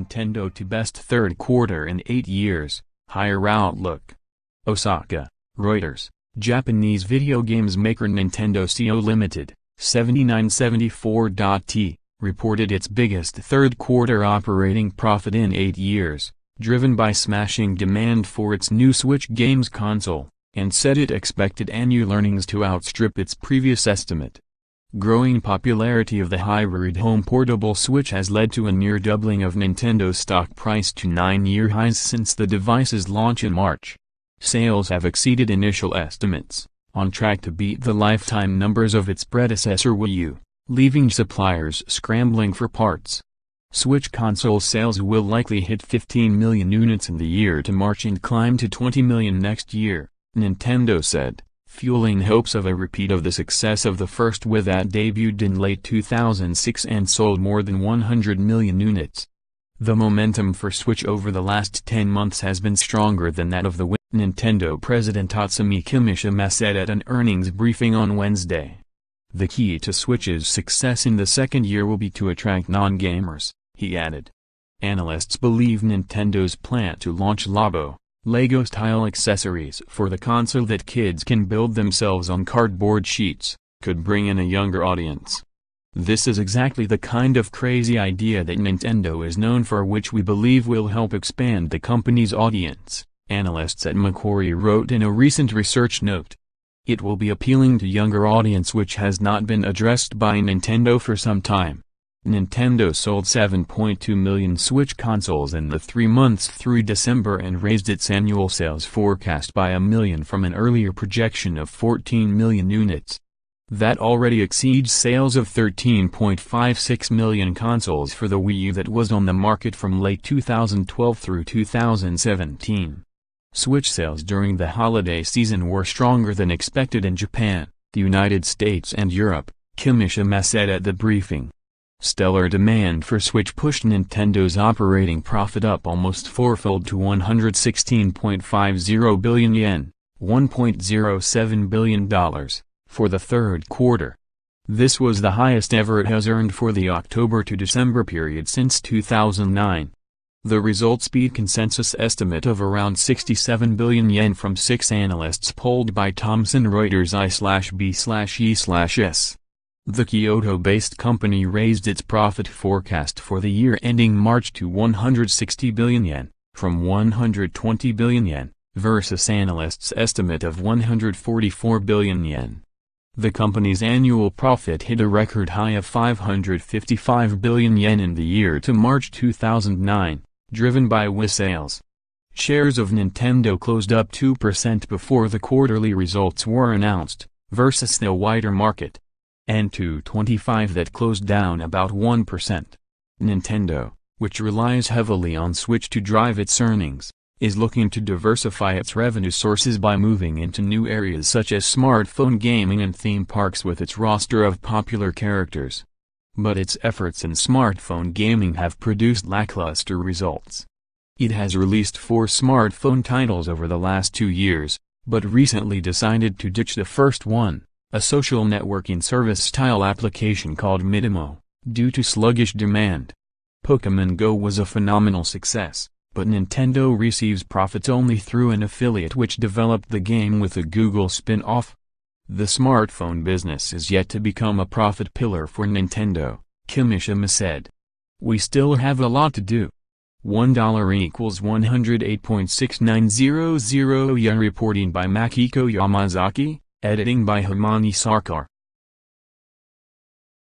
Nintendo to best third quarter in 8 years, higher outlook. OSAKA, Reuters, Japanese video games maker Nintendo Co Ltd, 7974.t, reported its biggest third quarter operating profit in 8 years, driven by smashing demand for its new Switch games console, and said it expected annual earnings to outstrip its previous estimate. Growing popularity of the hybrid home portable Switch has led to a near doubling of Nintendo's stock price to 9-year highs since the device's launch in March. Sales have exceeded initial estimates, on track to beat the lifetime numbers of its predecessor Wii U, leaving suppliers scrambling for parts. Switch console sales will likely hit 15 million units in the year to March and climb to 20 million next year, Nintendo said, fueling hopes of a repeat of the success of the first Wii that debuted in late 2006 and sold more than 100 million units. The momentum for Switch over the last 10 months has been stronger than that of the Wii, Nintendo president Tatsumi Kimishima said at an earnings briefing on Wednesday. The key to Switch's success in the second year will be to attract non-gamers, he added. Analysts believe Nintendo's plan to launch Lego-style accessories for the console that kids can build themselves on cardboard sheets, could bring in a younger audience. This is exactly the kind of crazy idea that Nintendo is known for, which we believe will help expand the company's audience, analysts at Macquarie wrote in a recent research note. It will be appealing to younger audience which has not been addressed by Nintendo for some time. Nintendo sold 7.2 million Switch consoles in the 3 months through December and raised its annual sales forecast by 1 million from an earlier projection of 14 million units. That already exceeds sales of 13.56 million consoles for the Wii U that was on the market from late 2012 through 2017. Switch sales during the holiday season were stronger than expected in Japan, the United States and Europe, Kimishima said at the briefing. Stellar demand for Switch pushed Nintendo's operating profit up almost fourfold to 116.50 billion yen, $1.07 billion, for the third quarter. This was the highest ever it has earned for the October to December period since 2009. The results beat consensus estimate of around 67 billion yen from 6 analysts polled by Thomson Reuters I/B/E/S. The Kyoto-based company raised its profit forecast for the year ending March to 160 billion yen, from 120 billion yen, versus analysts' estimate of 144 billion yen. The company's annual profit hit a record high of 555 billion yen in the year to March 2009, driven by Wii sales. Shares of Nintendo closed up 2% before the quarterly results were announced, versus the wider market, and 225 that closed down about 1%. Nintendo, which relies heavily on Switch to drive its earnings, is looking to diversify its revenue sources by moving into new areas such as smartphone gaming and theme parks with its roster of popular characters. But its efforts in smartphone gaming have produced lackluster results. It has released 4 smartphone titles over the last 2 years, but recently decided to ditch the first one, a social networking service-style application called Midimo, due to sluggish demand. Pokémon Go was a phenomenal success, but Nintendo receives profits only through an affiliate which developed the game with a Google spin-off. The smartphone business is yet to become a profit pillar for Nintendo, Kimishima said. We still have a lot to do. $1 equals 108.6900 yen. Reporting by Makiko Yamazaki, editing by Himani Sarkar.